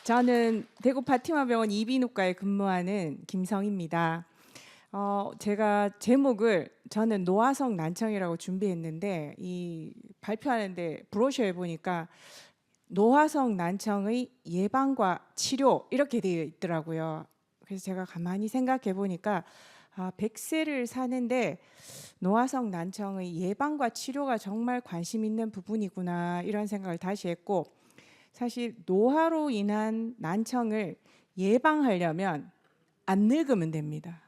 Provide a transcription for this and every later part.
저는 대구 파티마병원 이비인후과에 근무하는 김성입니다. 제가 제목을 저는 노화성 난청이라고 준비했는데 이 발표하는데 브로셔에 보니까 노화성 난청의 예방과 치료 이렇게 되어 있더라고요. 그래서 제가 가만히 생각해 보니까 100세를 사는데 노화성 난청의 예방과 치료가 정말 관심 있는 부분이구나 이런 생각을 다시 했고, 사실 노화로 인한 난청을 예방하려면 안 늙으면 됩니다.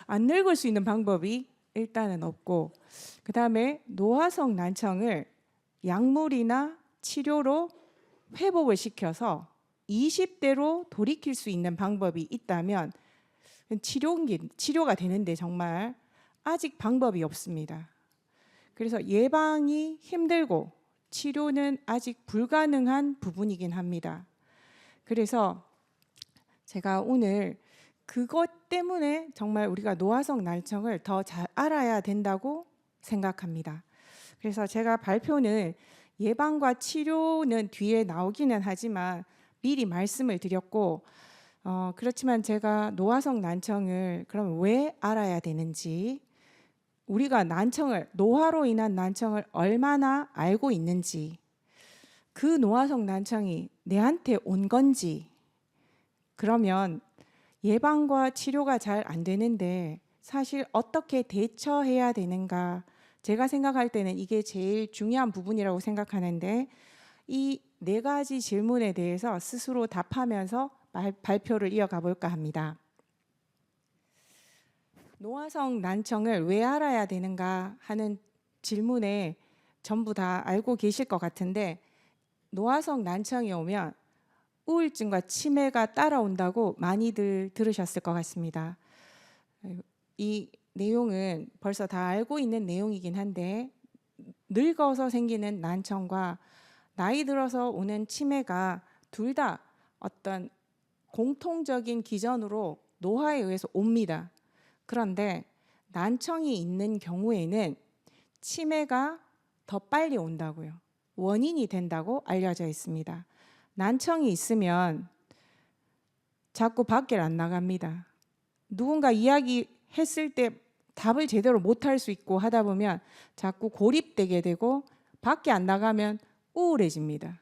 안 늙을 수 있는 방법이 일단은 없고, 그 다음에 노화성 난청을 약물이나 치료로 회복을 시켜서 20대로 돌이킬 수 있는 방법이 있다면 치료가 되는데 정말 아직 방법이 없습니다. 그래서 예방이 힘들고 치료는 아직 불가능한 부분이긴 합니다. 그래서 제가 오늘 그것 때문에 정말 우리가 노화성 난청을 더 잘 알아야 된다고 생각합니다. 그래서 제가 발표는 예방과 치료는 뒤에 나오기는 하지만 미리 말씀을 드렸고, 그렇지만 제가 노화성 난청을 그럼 왜 알아야 되는지, 우리가 노화로 인한 난청을 얼마나 알고 있는지, 그 노화성 난청이 내한테 온 건지, 그러면 예방과 치료가 잘 안 되는데 사실 어떻게 대처해야 되는가, 제가 생각할 때는 이게 제일 중요한 부분이라고 생각하는데, 이 네 가지 질문에 대해서 스스로 답하면서 발표를 이어가 볼까 합니다. 노화성 난청을 왜 알아야 되는가 하는 질문에 전부 다 알고 계실 것 같은데, 노화성 난청이 오면 우울증과 치매가 따라온다고 많이들 들으셨을 것 같습니다. 이 내용은 벌써 다 알고 있는 내용이긴 한데, 늙어서 생기는 난청과 나이 들어서 오는 치매가 둘 다 어떤 공통적인 기전으로 노화에 의해서 옵니다. 그런데 난청이 있는 경우에는 치매가 더 빨리 온다고요. 원인이 된다고 알려져 있습니다. 난청이 있으면 자꾸 밖을 안 나갑니다. 누군가 이야기했을 때 답을 제대로 못할 수 있고 하다 보면 자꾸 고립되게 되고 밖에 안 나가면 우울해집니다.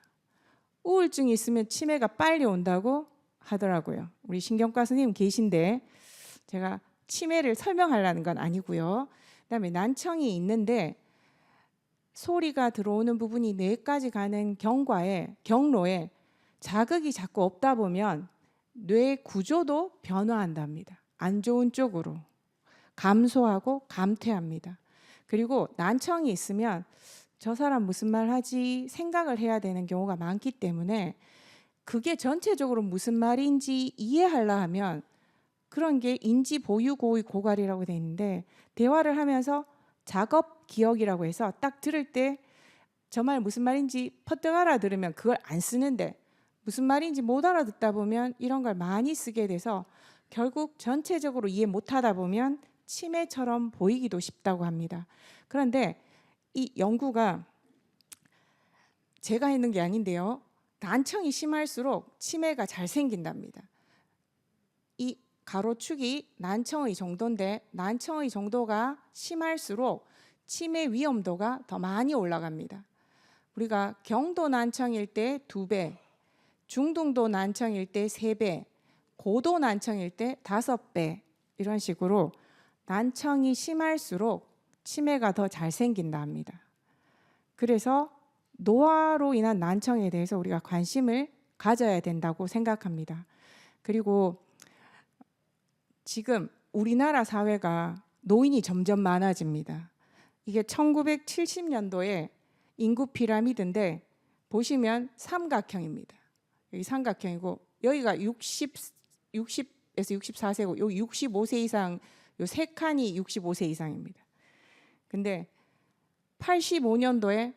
우울증이 있으면 치매가 빨리 온다고 하더라고요. 우리 신경과 선생님 계신데 제가 치매를 설명하려는 건 아니고요. 그다음에 난청이 있는데 소리가 들어오는 부분이 뇌까지 가는 경로에 자극이 자꾸 없다 보면 뇌 구조도 변화한답니다. 안 좋은 쪽으로 감소하고 감퇴합니다. 그리고 난청이 있으면 저 사람 무슨 말 하지 생각을 해야 되는 경우가 많기 때문에 그게 전체적으로 무슨 말인지 이해하려 하면 그런 게 인지 보유 고의 고갈이라고 돼 있는데, 대화를 하면서 작업 기억이라고 해서 딱 들을 때 저 말 무슨 말인지 퍼뜩 알아들으면 그걸 안 쓰는데, 무슨 말인지 못 알아듣다 보면 이런 걸 많이 쓰게 돼서 결국 전체적으로 이해 못하다 보면 치매처럼 보이기도 쉽다고 합니다. 그런데 이 연구가 제가 했는 게 아닌데요, 난청이 심할수록 치매가 잘 생긴답니다. 이 가로축이 난청의 정도인데 난청의 정도가 심할수록 치매 위험도가 더 많이 올라갑니다. 우리가 경도 난청일 때 2배, 중등도 난청일 때 3배, 고도 난청일 때 5배, 이런 식으로 난청이 심할수록 치매가 더 잘 생긴다 합니다. 그래서 노화로 인한 난청에 대해서 우리가 관심을 가져야 된다고 생각합니다. 그리고 지금 우리나라 사회가 노인이 점점 많아집니다. 이게 1970년도에 인구 피라미드인데 보시면 삼각형입니다. 여기 삼각형이고 여기가 60에서 64세고 여기 65세 이상, 요 세 칸이 65세 이상입니다. 근데 85년도에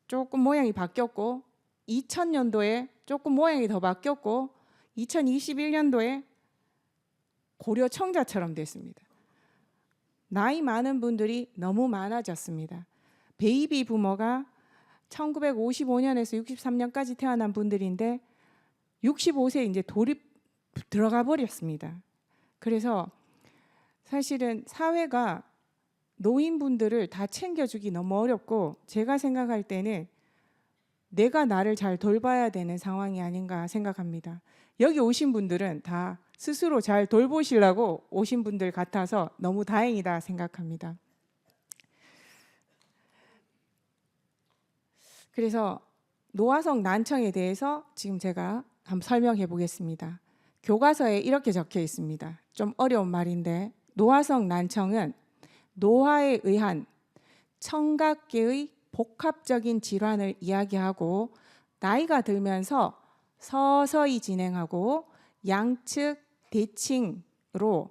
조금 모양이 바뀌었고, 2000년도에 조금 모양이 더 바뀌었고, 2021년도에 고려 청자처럼 됐습니다. 나이 많은 분들이 너무 많아졌습니다. 베이비 부머가 1955년에서 63년까지 태어난 분들인데 65세 이제 돌입 들어가 버렸습니다. 그래서 사실은 사회가 노인분들을 다 챙겨주기 너무 어렵고, 제가 생각할 때는 내가 나를 잘 돌봐야 되는 상황이 아닌가 생각합니다. 여기 오신 분들은 다 스스로 잘 돌보시려고 오신 분들 같아서 너무 다행이다 생각합니다. 그래서 노화성 난청에 대해서 지금 제가 한번 설명해 보겠습니다. 교과서에 이렇게 적혀 있습니다. 좀 어려운 말인데, 노화성 난청은 노화에 의한 청각계의 복합적인 질환을 이야기하고, 나이가 들면서 서서히 진행하고 양측 대칭으로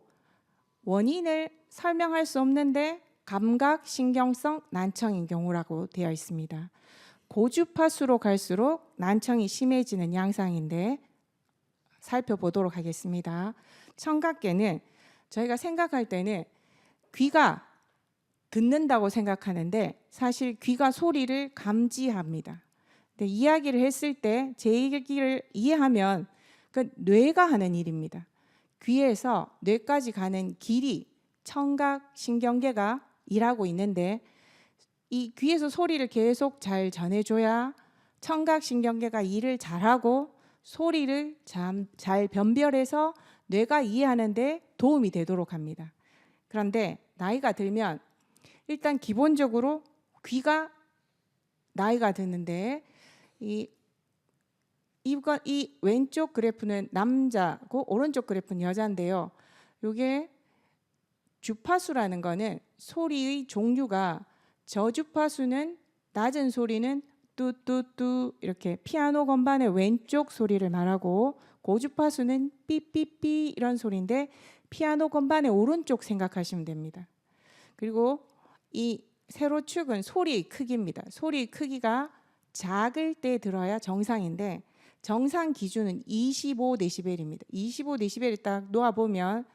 원인을 설명할 수 없는데 감각신경성 난청인 경우라고 되어 있습니다. 고주파수로 갈수록 난청이 심해지는 양상인데 살펴보도록 하겠습니다. 청각계는 저희가 생각할 때는 귀가 듣는다고 생각하는데 사실 귀가 소리를 감지합니다. 근데 이야기를 했을 때 제 얘기를 이해하면 그 뇌가 하는 일입니다. 귀에서 뇌까지 가는 길이 청각신경계가 일하고 있는데, 이 귀에서 소리를 계속 잘 전해줘야 청각신경계가 일을 잘하고 소리를 잘 변별해서 뇌가 이해하는 데 도움이 되도록 합니다. 그런데 나이가 들면 일단 기본적으로 귀가 나이가 드는데 이 왼쪽 그래프는 남자고 오른쪽 그래프는 여자인데요. 이게 주파수라는 거는 소리의 종류가, 저주파수는 낮은 소리는 뚜뚜뚜 이렇게 피아노 건반의 왼쪽 소리를 말하고, 고주파수는 삐삐삐 이런 소리인데 피아노 건반의 오른쪽 생각하시면 됩니다. 그리고 이 세로축은 소리의 크기입니다. 소리의 크기가 작을 때 들어야 정상인데 정상 기준은 25데시벨입니다. 25데시벨을 딱 놓아보면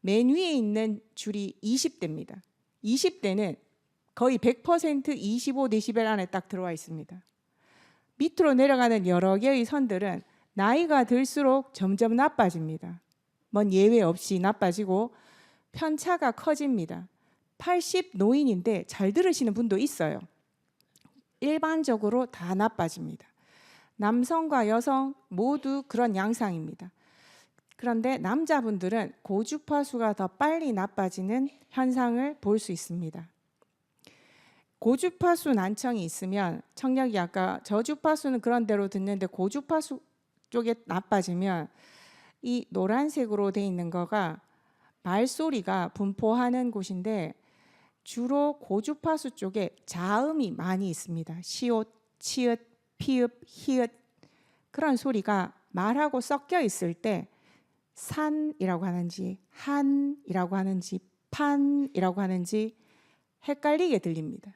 맨 위에 있는 줄이 20대입니다. 20대는 거의 100% 25데시벨 안에 딱 들어와 있습니다. 밑으로 내려가는 여러 개의 선들은 나이가 들수록 점점 나빠집니다. 뭔 예외 없이 나빠지고 편차가 커집니다. 80 노인인데 잘 들으시는 분도 있어요. 일반적으로 다 나빠집니다. 남성과 여성 모두 그런 양상입니다. 그런데 남자분들은 고주파수가 더 빨리 나빠지는 현상을 볼 수 있습니다. 고주파수 난청이 있으면 청력이, 아까 저주파수는 그런 대로 듣는데 고주파수 쪽에 나빠지면 이 노란색으로 돼 있는 거가 말소리가 분포하는 곳인데 주로 고주파수 쪽에 자음이 많이 있습니다. 시옷, 치읓, 피읍, 히읗, 그런 소리가 말하고 섞여 있을 때 산이라고 하는지 한이라고 하는지 판이라고 하는지 헷갈리게 들립니다.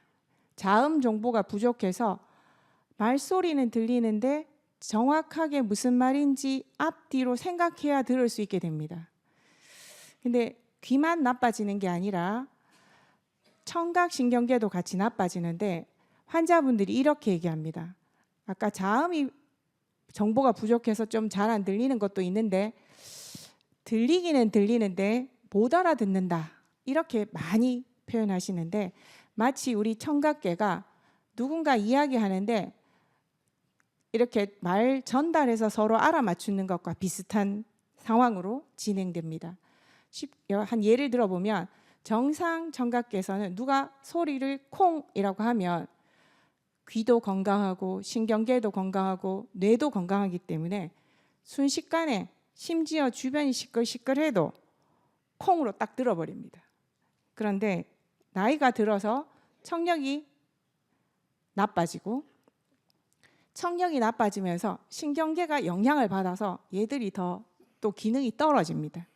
자음 정보가 부족해서 말소리는 들리는데 정확하게 무슨 말인지 앞뒤로 생각해야 들을 수 있게 됩니다. 근데 귀만 나빠지는 게 아니라 청각신경계도 같이 나빠지는데 환자분들이 이렇게 얘기합니다. 아까 자음이 정보가 부족해서 좀 잘 안 들리는 것도 있는데 들리기는 들리는데 못 알아듣는다, 이렇게 많이 표현하시는데 마치 우리 청각계가 누군가 이야기하는데 이렇게 말 전달해서 서로 알아맞추는 것과 비슷한 상황으로 진행됩니다. 한 예를 들어보면 정상 청각계에서는 누가 소리를 콩이라고 하면 귀도 건강하고 신경계도 건강하고 뇌도 건강하기 때문에 순식간에 심지어 주변이 시끌시끌해도 콩으로 딱 들어버립니다. 그런데 나이가 들어서 청력이 나빠지고 청력이 나빠지면서 신경계가 영향을 받아서 얘들이 더 또 기능이 떨어집니다.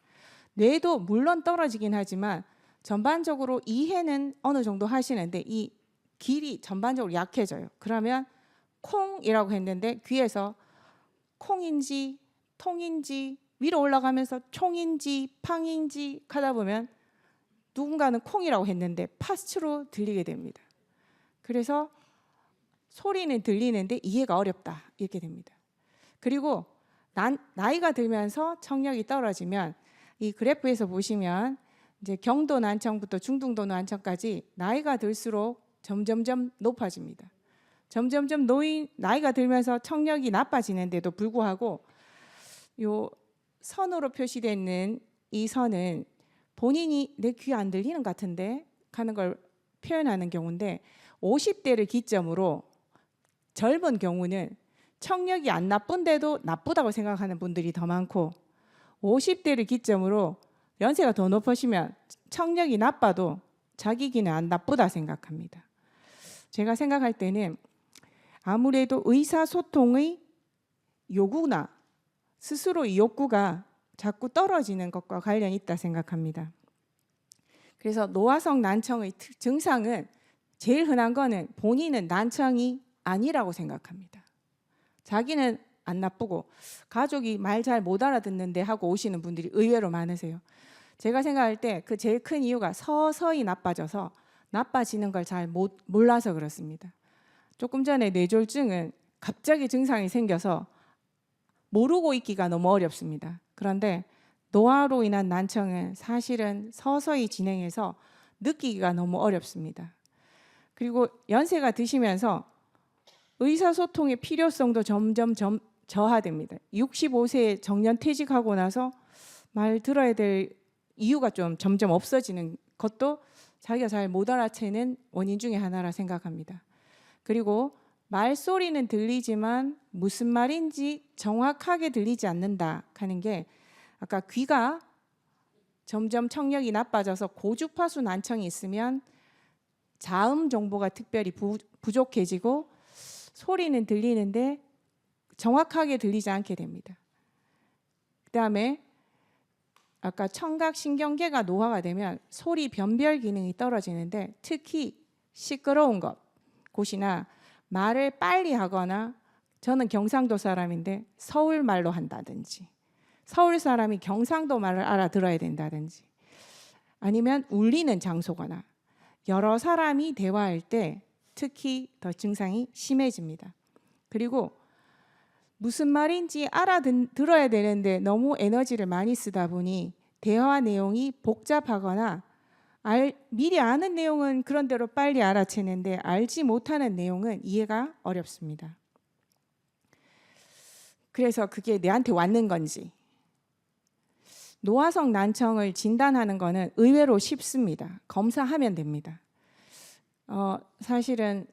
뇌도 물론 떨어지긴 하지만 전반적으로 이해는 어느 정도 하시는데 이 길이 전반적으로 약해져요. 그러면 콩이라고 했는데 귀에서 콩인지 통인지 위로 올라가면서 총인지 팡인지 하다 보면 누군가는 콩이라고 했는데 파스로 들리게 됩니다. 그래서 소리는 들리는데 이해가 어렵다 이렇게 됩니다. 그리고 나이가 들면서 청력이 떨어지면 이 그래프에서 보시면 이제 경도 난청부터 중등도 난청까지 나이가 들수록 점점점 높아집니다. 점점점 나이가 들면서 청력이 나빠지는데도 불구하고 요 선으로 표시되어 있는 이 선은 본인이 내 귀 안 들리는 것 같은데 하는 걸 표현하는 경우인데 50대를 기점으로 젊은 경우는 청력이 안 나쁜데도 나쁘다고 생각하는 분들이 더 많고 50대를 기점으로 연세가 더 높으시면 청력이 나빠도 자기 귀는 안 나쁘다 생각합니다. 제가 생각할 때는 아무래도 의사소통의 요구나 스스로 이 욕구가 자꾸 떨어지는 것과 관련이 있다 생각합니다. 그래서 노화성 난청의 증상은 제일 흔한 거는 본인은 난청이 아니라고 생각합니다. 자기는 안 나쁘고 가족이 말 잘 못 알아듣는데 하고 오시는 분들이 의외로 많으세요. 제가 생각할 때 그 제일 큰 이유가 서서히 나빠져서 나빠지는 걸 잘 몰라서 그렇습니다. 조금 전에 뇌졸중은 갑자기 증상이 생겨서 모르고 있기가 너무 어렵습니다. 그런데 노화로 인한 난청은 사실은 서서히 진행해서 느끼기가 너무 어렵습니다. 그리고 연세가 드시면서 의사소통의 필요성도 점점 저하됩니다. 65세에 정년퇴직하고 나서 말 들어야 될 이유가 좀 점점 없어지는 것도 자기가 잘 못 알아채는 원인 중에 하나라 생각합니다. 그리고 말소리는 들리지만 무슨 말인지 정확하게 들리지 않는다 하는 게 아까 귀가 점점 청력이 나빠져서 고주파수 난청이 있으면 자음 정보가 특별히 부족해지고 소리는 들리는데 정확하게 들리지 않게 됩니다. 그다음에 아까 청각신경계가 노화가 되면 소리 변별 기능이 떨어지는데 특히 시끄러운 곳이나 말을 빨리 하거나 저는 경상도 사람인데 서울말로 한다든지 서울 사람이 경상도 말을 알아들어야 된다든지 아니면 울리는 장소거나 여러 사람이 대화할 때 특히 더 증상이 심해집니다. 그리고 무슨 말인지 알아들어야 되는데 너무 에너지를 많이 쓰다 보니 대화 내용이 복잡하거나 미리 아는 내용은 그런 대로 빨리 알아채는데 알지 못하는 내용은 이해가 어렵습니다. 그래서 그게 내한테 왔는 건지 노화성 난청을 진단하는 거는 의외로 쉽습니다. 검사하면 됩니다. 사실은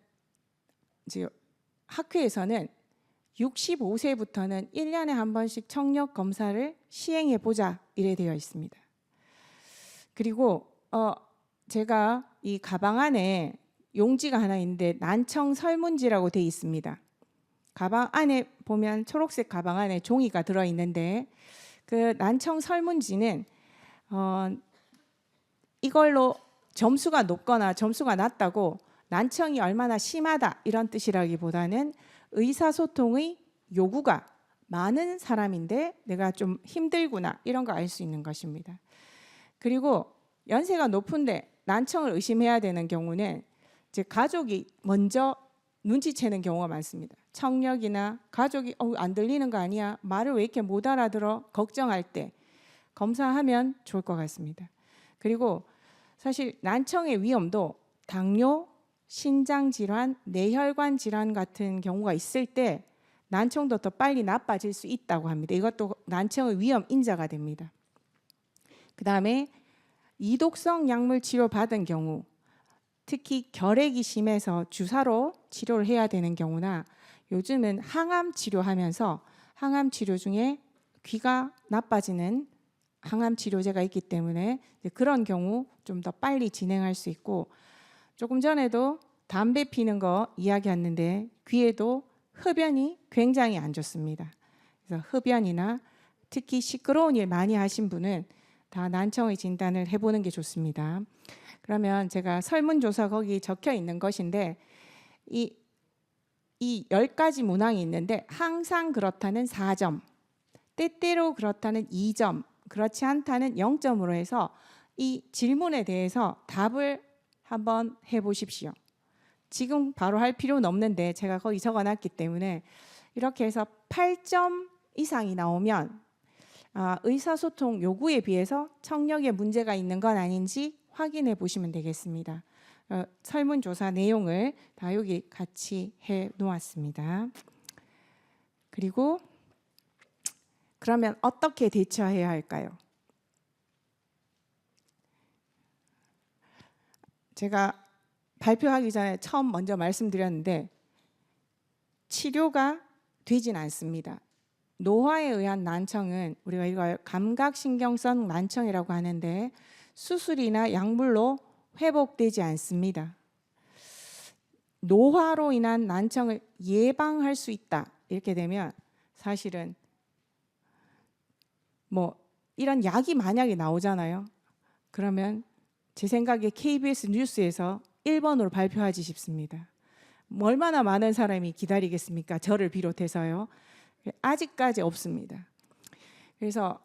이제 학회에서는 65세부터는 1년에 한 번씩 청력 검사를 시행해 보자 이래 되어 있습니다. 그리고 제가 이 가방 안에 용지가 하나 있는데 난청 설문지라고 되어 있습니다. 가방 안에 보면 초록색 가방 안에 종이가 들어 있는데 그 난청 설문지는 이걸로 점수가 높거나 점수가 낮다고 난청이 얼마나 심하다 이런 뜻이라기보다는 의사소통의 요구가 많은 사람인데 내가 좀 힘들구나 이런 거 알 수 있는 것입니다. 그리고 연세가 높은데 난청을 의심해야 되는 경우는 이제 가족이 먼저 눈치채는 경우가 많습니다. 청력이나 가족이 안 들리는 거 아니야? 말을 왜 이렇게 못 알아들어? 걱정할 때 검사하면 좋을 것 같습니다. 그리고 사실 난청의 위험도 당뇨, 신장질환, 뇌혈관 질환 같은 경우가 있을 때 난청도 더 빨리 나빠질 수 있다고 합니다. 이것도 난청의 위험 인자가 됩니다. 그 다음에 이독성 약물 치료 받은 경우 특히 결핵이 심해서 주사로 치료를 해야 되는 경우나 요즘은 항암 치료하면서 항암 치료 중에 귀가 나빠지는 항암 치료제가 있기 때문에 그런 경우 좀 더 빨리 진행할 수 있고 조금 전에도 담배 피는 거 이야기했는데 귀에도 흡연이 굉장히 안 좋습니다. 그래서 흡연이나 특히 시끄러운 일 많이 하신 분은 다 난청의 진단을 해보는 게 좋습니다. 그러면 제가 설문조사 거기 적혀 있는 것인데 이 10가지 문항이 있는데 항상 그렇다는 4점, 때때로 그렇다는 2점, 그렇지 않다는 0점으로 해서 이 질문에 대해서 답을 한번 해보십시오. 지금 바로 할 필요는 없는데 제가 거기 적어놨기 때문에 이렇게 해서 8점 이상이 나오면 의사소통 요구에 비해서 청력에 문제가 있는 건 아닌지 확인해 보시면 되겠습니다. 설문조사 내용을 다 여기 같이 해 놓았습니다. 그리고 그러면 어떻게 대처해야 할까요? 제가 발표하기 전에 처음 먼저 말씀드렸는데 치료가 되진 않습니다. 노화에 의한 난청은 우리가 이걸 감각신경성 난청이라고 하는데 수술이나 약물로 회복되지 않습니다. 노화로 인한 난청을 예방할 수 있다 이렇게 되면 사실은 뭐 이런 약이 만약에 나오잖아요. 그러면 제 생각에 KBS 뉴스에서 1번으로 발표하지 싶습니다. 얼마나 많은 사람이 기다리겠습니까? 저를 비롯해서요. 아직까지 없습니다. 그래서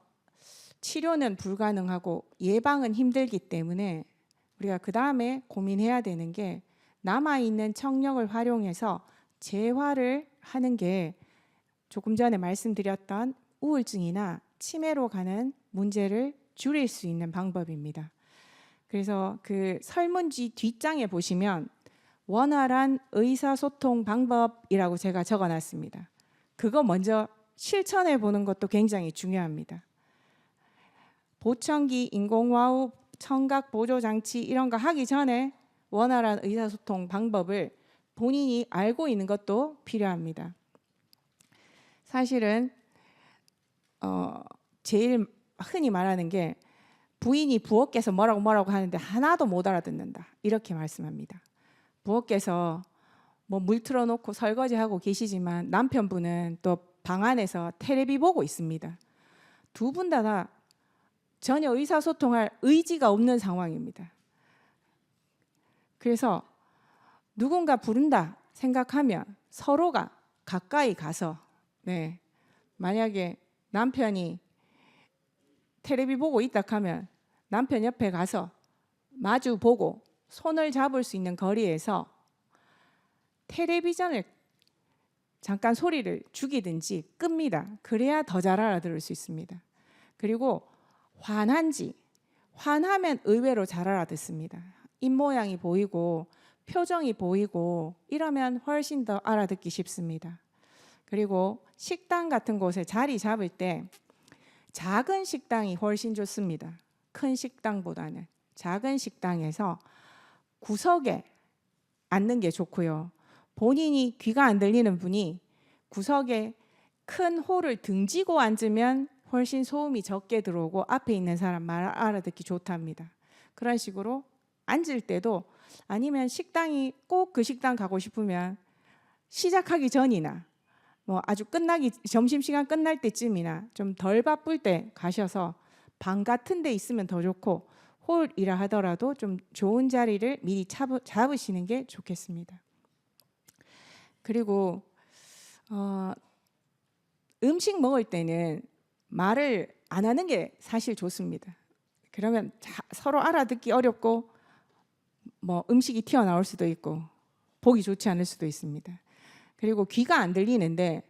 치료는 불가능하고 예방은 힘들기 때문에 우리가 그 다음에 고민해야 되는 게 남아있는 청력을 활용해서 재활을 하는 게 조금 전에 말씀드렸던 우울증이나 치매로 가는 문제를 줄일 수 있는 방법입니다. 그래서 그 설문지 뒷장에 보시면 원활한 의사소통 방법이라고 제가 적어놨습니다. 그거 먼저 실천해 보는 것도 굉장히 중요합니다. 보청기, 인공와우, 청각 보조 장치 이런 거 하기 전에 원활한 의사소통 방법을 본인이 알고 있는 것도 필요합니다. 사실은 제일 흔히 말하는 게 부인이 부엌에서 뭐라고 하는데 하나도 못 알아듣는다 이렇게 말씀합니다. 부엌에서 뭐 물 틀어놓고 설거지하고 계시지만 남편분은 또 방 안에서 텔레비 보고 있습니다. 두 분 다 전혀 의사소통할 의지가 없는 상황입니다. 그래서 누군가 부른다 생각하면 서로가 가까이 가서 만약에 남편이 텔레비 보고 있다 하면 남편 옆에 가서 마주 보고 손을 잡을 수 있는 거리에서 텔레비전을 잠깐 소리를 죽이든지 끕니다. 그래야 더 잘 알아들을 수 있습니다. 그리고 화나면 의외로 잘 알아듣습니다. 입모양이 보이고 표정이 보이고 이러면 훨씬 더 알아듣기 쉽습니다. 그리고 식당 같은 곳에 자리 잡을 때 작은 식당이 훨씬 좋습니다. 큰 식당보다는 작은 식당에서 구석에 앉는 게 좋고요. 본인이 귀가 안 들리는 분이 구석에 큰 홀을 등지고 앉으면 훨씬 소음이 적게 들어오고 앞에 있는 사람 말 알아듣기 좋답니다. 그런 식으로 앉을 때도 아니면 식당이 꼭 그 식당 가고 싶으면 시작하기 전이나 뭐 아주 점심시간 끝날 때쯤이나 좀 덜 바쁠 때 가셔서 방 같은 데 있으면 더 좋고 홀이라 하더라도 좀 좋은 자리를 미리 잡으시는 게 좋겠습니다. 그리고 음식 먹을 때는 말을 안 하는 게 사실 좋습니다. 그러면 서로 알아듣기 어렵고 뭐 음식이 튀어나올 수도 있고 보기 좋지 않을 수도 있습니다. 그리고 귀가 안 들리는데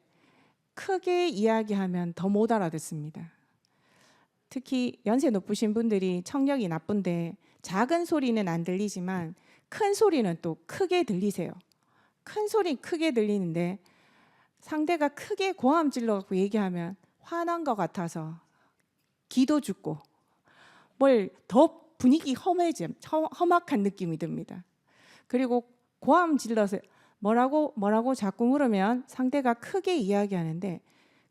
크게 이야기하면 더 못 알아듣습니다. 특히 연세 높으신 분들이 청력이 나쁜데 작은 소리는 안 들리지만 큰 소리는 또 크게 들리세요. 큰 소리 크게 들리는데 상대가 크게 고함 질러갖고 얘기하면 화난 것 같아서 기도 죽고 뭘 더 분위기 험악한 느낌이 듭니다. 그리고 고함 질러서 뭐라고 자꾸 물으면 상대가 크게 이야기하는데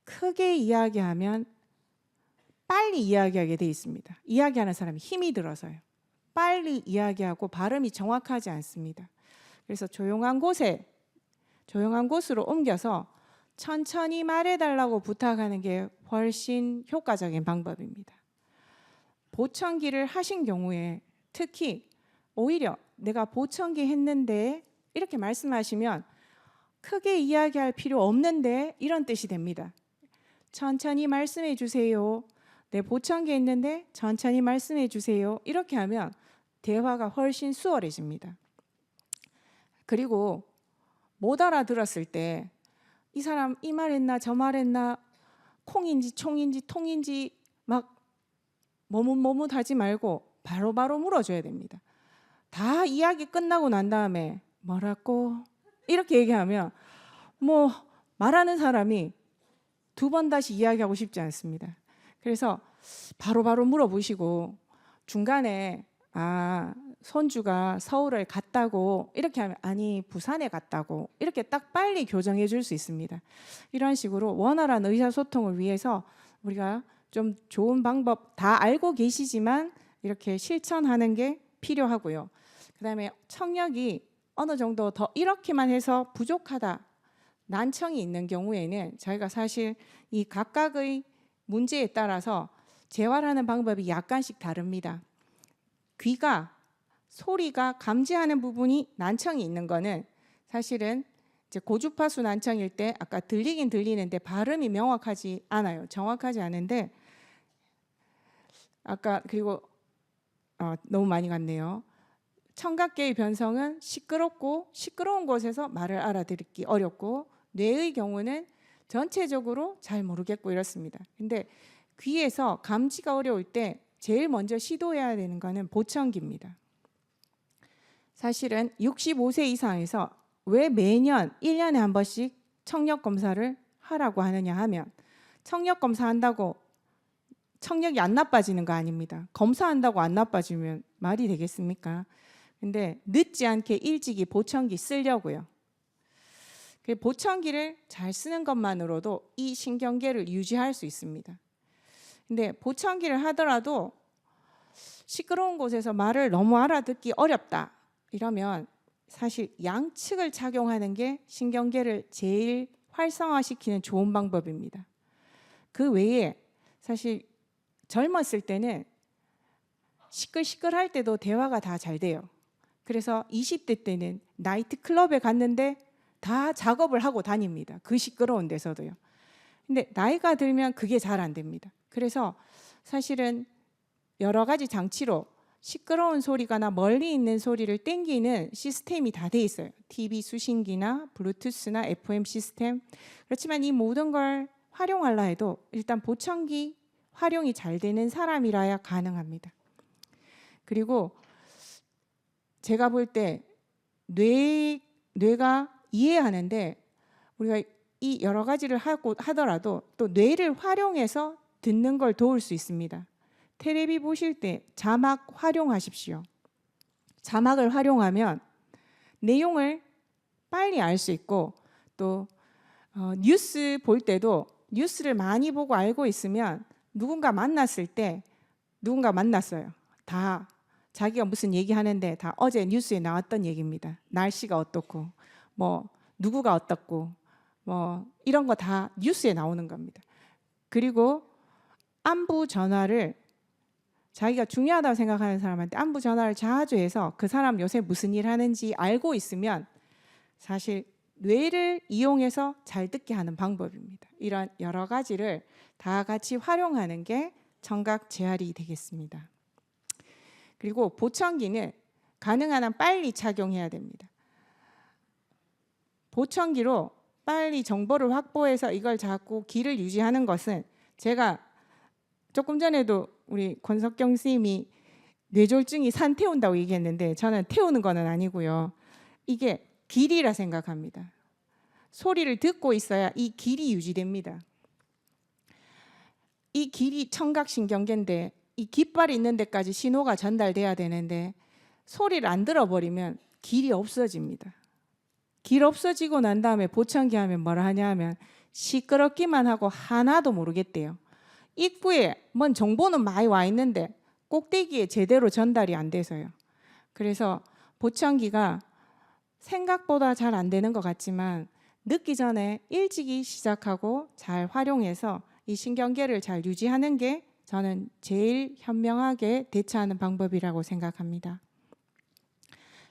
크게 이야기하면 빨리 이야기하게 돼 있습니다. 이야기하는 사람이 힘이 들어서요. 빨리 이야기하고 발음이 정확하지 않습니다. 그래서 조용한 곳으로 옮겨서 천천히 말해달라고 부탁하는 게 훨씬 효과적인 방법입니다. 보청기를 하신 경우에 특히 오히려 내가 보청기 했는데 이렇게 말씀하시면 크게 이야기할 필요 없는데 이런 뜻이 됩니다. 천천히 말씀해 주세요. 네, 보청기 했는데 천천히 말씀해 주세요. 이렇게 하면 대화가 훨씬 수월해집니다. 그리고 못 알아들었을 때 이 사람 이 말했나 저 말했나 콩인지 총인지 통인지 막 머뭇머뭇하지 말고 바로바로 물어줘야 됩니다. 다 이야기 끝나고 난 다음에 뭐라고 이렇게 얘기하면 뭐 말하는 사람이 두 번 다시 이야기하고 싶지 않습니다. 그래서 바로바로 물어보시고 중간에 손주가 서울을 갔다고 이렇게 하면 아니 부산에 갔다고 이렇게 딱 빨리 교정해 줄 수 있습니다. 이런 식으로 원활한 의사소통을 위해서 우리가 좀 좋은 방법 다 알고 계시지만 이렇게 실천하는 게 필요하고요. 그다음에 청력이 어느 정도 더 이렇게만 해서 부족하다, 난청이 있는 경우에는 저희가 사실 이 각각의 문제에 따라서 재활하는 방법이 약간씩 다릅니다. 귀가 소리가 감지하는 부분이 난청이 있는 거는 사실은 이제 고주파수 난청일 때 아까 들리긴 들리는데 발음이 명확하지 않아요. 정확하지 않은데 아까 그리고 너무 많이 갔네요. 청각계의 변성은 시끄럽고 시끄러운 곳에서 말을 알아듣기 어렵고 뇌의 경우는 전체적으로 잘 모르겠고 이렇습니다. 근데 귀에서 감지가 어려울 때 제일 먼저 시도해야 되는 거는 보청기입니다. 사실은 65세 이상에서 왜 매년 1년에 한 번씩 청력 검사를 하라고 하느냐 하면 청력 검사한다고 청력이 안 나빠지는 거 아닙니다. 검사한다고 안 나빠지면 말이 되겠습니까? 근데 늦지 않게 일찍이 보청기 쓰려고요. 보청기를 잘 쓰는 것만으로도 이 신경계를 유지할 수 있습니다. 근데 보청기를 하더라도 시끄러운 곳에서 말을 너무 알아듣기 어렵다 이러면 사실 양측을 착용하는 게 신경계를 제일 활성화시키는 좋은 방법입니다. 그 외에 사실 젊었을 때는 시끌시끌할 때도 대화가 다 잘 돼요. 그래서 20대 때는 나이트클럽에 갔는데 다 작업을 하고 다닙니다. 그 시끄러운 데서도요. 근데 나이가 들면 그게 잘 안 됩니다. 그래서 사실은 여러 가지 장치로 시끄러운 소리가나 멀리 있는 소리를 땡기는 시스템이 다 돼 있어요. TV 수신기나 블루투스나 FM 시스템. 그렇지만 이 모든 걸 활용하려 해도 일단 보청기 활용이 잘 되는 사람이라야 가능합니다. 그리고 제가 볼 때 뇌가 이해하는데 우리가 이 여러 가지를 하더라도 또 뇌를 활용해서 듣는 걸 도울 수 있습니다. 텔레비 보실 때 자막 활용하십시오. 자막을 활용하면 내용을 빨리 알 수 있고 또 뉴스 볼 때도 뉴스를 많이 보고 알고 있으면 누군가 만났을 때 누군가 만났어요. 다 자기가 무슨 얘기하는데 다 어제 뉴스에 나왔던 얘기입니다. 날씨가 어떻고 뭐 누구가 어떻고 뭐 이런 거 다 뉴스에 나오는 겁니다. 그리고 안부 전화를 자기가 중요하다고 생각하는 사람한테 안부 전화를 자주 해서 그 사람 요새 무슨 일 하는지 알고 있으면 사실 뇌를 이용해서 잘 듣게 하는 방법입니다. 이런 여러 가지를 다 같이 활용하는 게 청각 재활이 되겠습니다. 그리고 보청기는 가능한 한 빨리 착용해야 됩니다. 보청기로 빨리 정보를 확보해서 이걸 자꾸 귀를 유지하는 것은 제가 조금 전에도 우리 권석경 선생님이 뇌졸중이 산 태운다고 얘기했는데 저는 태우는 거는 아니고요. 이게 길이라 생각합니다. 소리를 듣고 있어야 이 길이 유지됩니다. 이 길이 청각신경계인데 이 깃발이 있는 데까지 신호가 전달돼야 되는데 소리를 안 들어버리면 길이 없어집니다. 길 없어지고 난 다음에 보청기 하면 뭐라 하냐 하면 시끄럽기만 하고 하나도 모르겠대요. 입구에 뭔 정보는 많이 와 있는데 꼭대기에 제대로 전달이 안 돼서요. 그래서 보청기가 생각보다 잘 안 되는 것 같지만 늦기 전에 일찍이 시작하고 잘 활용해서 이 신경계를 잘 유지하는 게 저는 제일 현명하게 대처하는 방법이라고 생각합니다.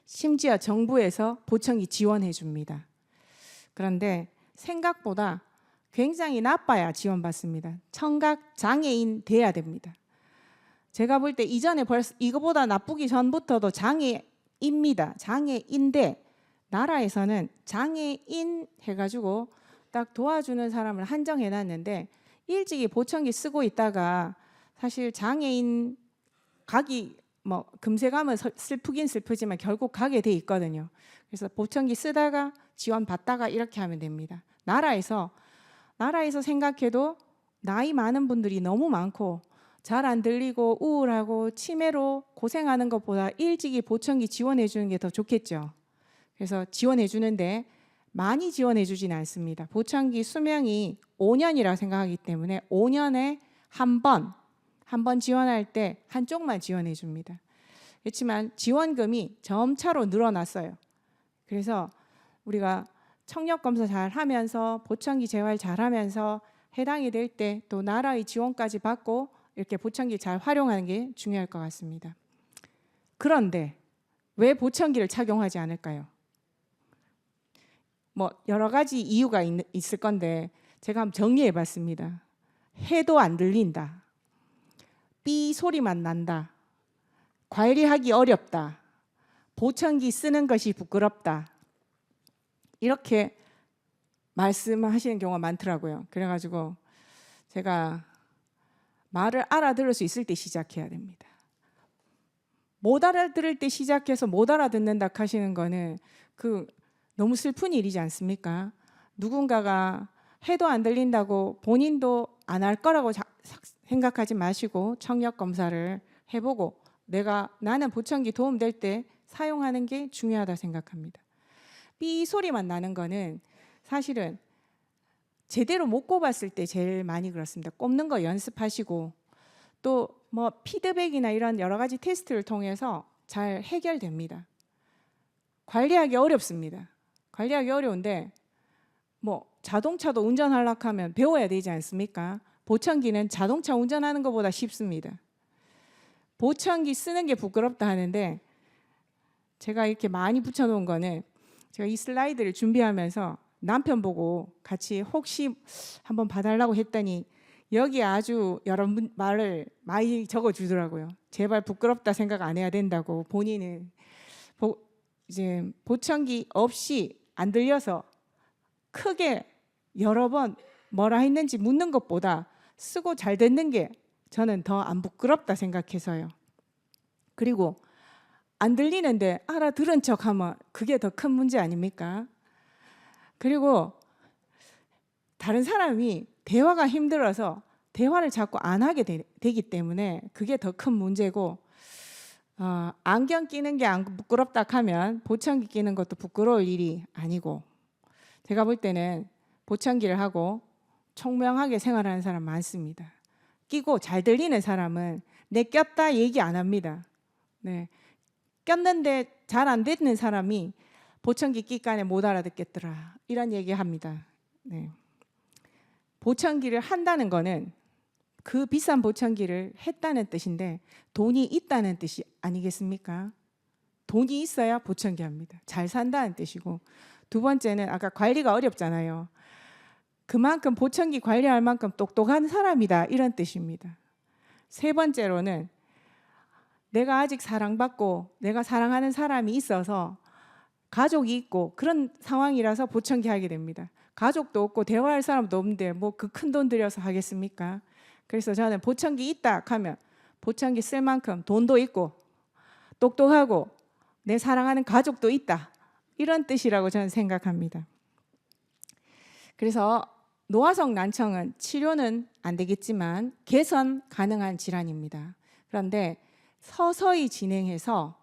심지어 정부에서 보청기 지원해 줍니다. 그런데 생각보다 굉장히 나빠야 지원받습니다. 청각 장애인 돼야 됩니다. 제가 볼 때 이전에 벌써 이거보다 나쁘기 전부터도 장애입니다. 장애인데 나라에서는 장애인 해가지고 딱 도와주는 사람을 한정해놨는데 일찍이 보청기 쓰고 있다가 사실 장애인 가기 뭐 금세 가면 슬프긴 슬프지만 결국 가게 돼 있거든요. 그래서 보청기 쓰다가 지원 받다가 이렇게 하면 됩니다. 나라에서 생각해도 나이 많은 분들이 너무 많고 잘 안 들리고 우울하고 치매로 고생하는 것보다 일찍이 보청기 지원해 주는 게 더 좋겠죠. 그래서 지원해 주는데 많이 지원해 주지는 않습니다. 보청기 수명이 5년이라고 생각하기 때문에 5년에 한 번 지원할 때 한쪽만 지원해 줍니다. 그렇지만 지원금이 점차로 늘어났어요. 그래서 우리가 청력 검사 잘 하면서 보청기 재활 잘 하면서 해당이 될 때 또 나라의 지원까지 받고 이렇게 보청기 잘 활용하는 게 중요할 것 같습니다. 그런데 왜 보청기를 착용하지 않을까요? 뭐 여러 가지 이유가 있을 건데 제가 한번 정리해 봤습니다. 해도 안 들린다. 삐 소리만 난다. 관리하기 어렵다. 보청기 쓰는 것이 부끄럽다. 이렇게 말씀하시는 경우가 많더라고요. 그래가지고 제가 말을 알아들을 수 있을 때 시작해야 됩니다. 못 알아들을 때 시작해서 못 알아듣는다 하시는 거는 너무 슬픈 일이지 않습니까? 누군가가 해도 안 들린다고 본인도 안 할 거라고 생각하지 마시고 청력 검사를 해보고 나는 보청기 도움될 때 사용하는 게 중요하다 생각합니다. 삐 소리만 나는 거는 사실은 제대로 못 꼽았을 때 제일 많이 그렇습니다. 꼽는 거 연습하시고 또 뭐 피드백이나 이런 여러 가지 테스트를 통해서 잘 해결됩니다. 관리하기 어렵습니다. 관리하기 어려운데 뭐 자동차도 운전하려고 하면 배워야 되지 않습니까? 보청기는 자동차 운전하는 것보다 쉽습니다. 보청기 쓰는 게 부끄럽다 하는데 제가 이렇게 많이 붙여놓은 거는 제가 이 슬라이드를 준비하면서 남편 보고 같이 혹시 한번 봐달라고 했더니 여기 아주 여러 말을 많이 적어주더라고요. 제발 부끄럽다 생각 안 해야 된다고. 본인은 이제 보청기 없이 안 들려서 크게 여러 번 뭐라 했는지 묻는 것보다 쓰고 잘 듣는 게 저는 더 안 부끄럽다 생각해서요. 그리고 안 들리는데 알아들은 척하면 그게 더 큰 문제 아닙니까? 그리고 다른 사람이 대화가 힘들어서 대화를 자꾸 안 하게 되기 때문에 그게 더 큰 문제고 안경 끼는 게 안 부끄럽다 하면 보청기 끼는 것도 부끄러울 일이 아니고 제가 볼 때는 보청기를 하고 총명하게 생활하는 사람 많습니다. 끼고 잘 들리는 사람은 내 꼈다 얘기 안 합니다. 네. 꼈는데 잘 안 듣는 사람이 보청기 끼까네 못 알아듣겠더라 이런 얘기합니다. 네. 보청기를 한다는 거는 그 비싼 보청기를 했다는 뜻인데 돈이 있다는 뜻이 아니겠습니까? 돈이 있어야 보청기 합니다. 잘 산다는 뜻이고 두 번째는 아까 관리가 어렵잖아요. 그만큼 보청기 관리할 만큼 똑똑한 사람이다 이런 뜻입니다. 세 번째로는 내가 아직 사랑받고 내가 사랑하는 사람이 있어서 가족이 있고 그런 상황이라서 보청기 하게 됩니다. 가족도 없고 대화할 사람도 없는데 뭐 그 큰 돈 들여서 하겠습니까? 그래서 저는 보청기 있다 하면 보청기 쓸 만큼 돈도 있고 똑똑하고 내 사랑하는 가족도 있다 이런 뜻이라고 저는 생각합니다. 그래서 노화성 난청은 치료는 안 되겠지만 개선 가능한 질환입니다. 그런데 서서히 진행해서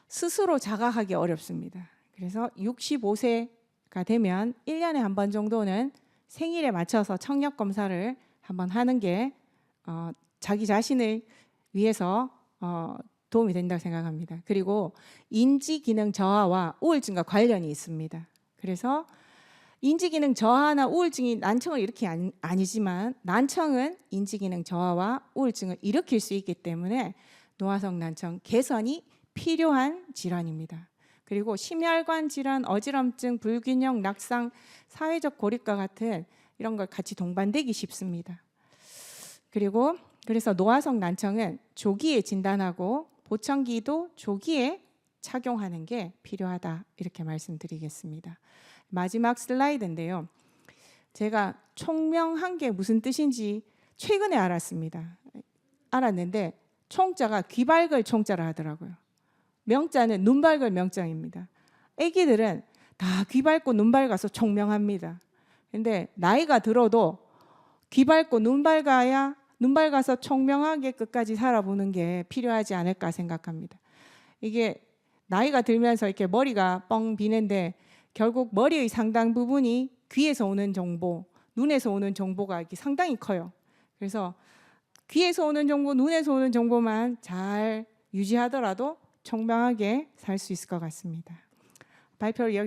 스스로 자각하기 어렵습니다. 그래서 65세가 되면 1년에 한 번 정도는 생일에 맞춰서 청력 검사를 한번 하는 게 자기 자신을 위해서 도움이 된다고 생각합니다. 그리고 인지기능 저하와 우울증과 관련이 있습니다. 그래서 인지기능 저하나 우울증이 난청을 일으키는 아니지만 난청은 인지기능 저하와 우울증을 일으킬 수 있기 때문에 노화성 난청 개선이 필요한 질환입니다. 그리고 심혈관 질환, 어지럼증, 불균형, 낙상, 사회적 고립과 같은 이런 걸 같이 동반되기 쉽습니다. 그래서 노화성 난청은 조기에 진단하고 보청기도 조기에 착용하는 게 필요하다 이렇게 말씀드리겠습니다. 마지막 슬라이드인데요. 제가 총명한 게 무슨 뜻인지 최근에 알았는데 총자가 귀 밝을 총자라 하더라고요. 명자는 눈 밝을 명자입니다. 아기들은 다 귀 밝고 눈 밝아서 총명합니다. 근데 나이가 들어도 귀 밝고 눈 밝아서 총명하게 끝까지 살아보는 게 필요하지 않을까 생각합니다. 이게 나이가 들면서 이렇게 머리가 뻥 비는데 결국 머리의 상당 부분이 귀에서 오는 정보, 눈에서 오는 정보가 이렇게 상당히 커요. 그래서 귀에서 오는 정보, 눈에서 오는 정보만 잘 유지하더라도 총명하게 살 수 있을 것 같습니다. 발표를 여기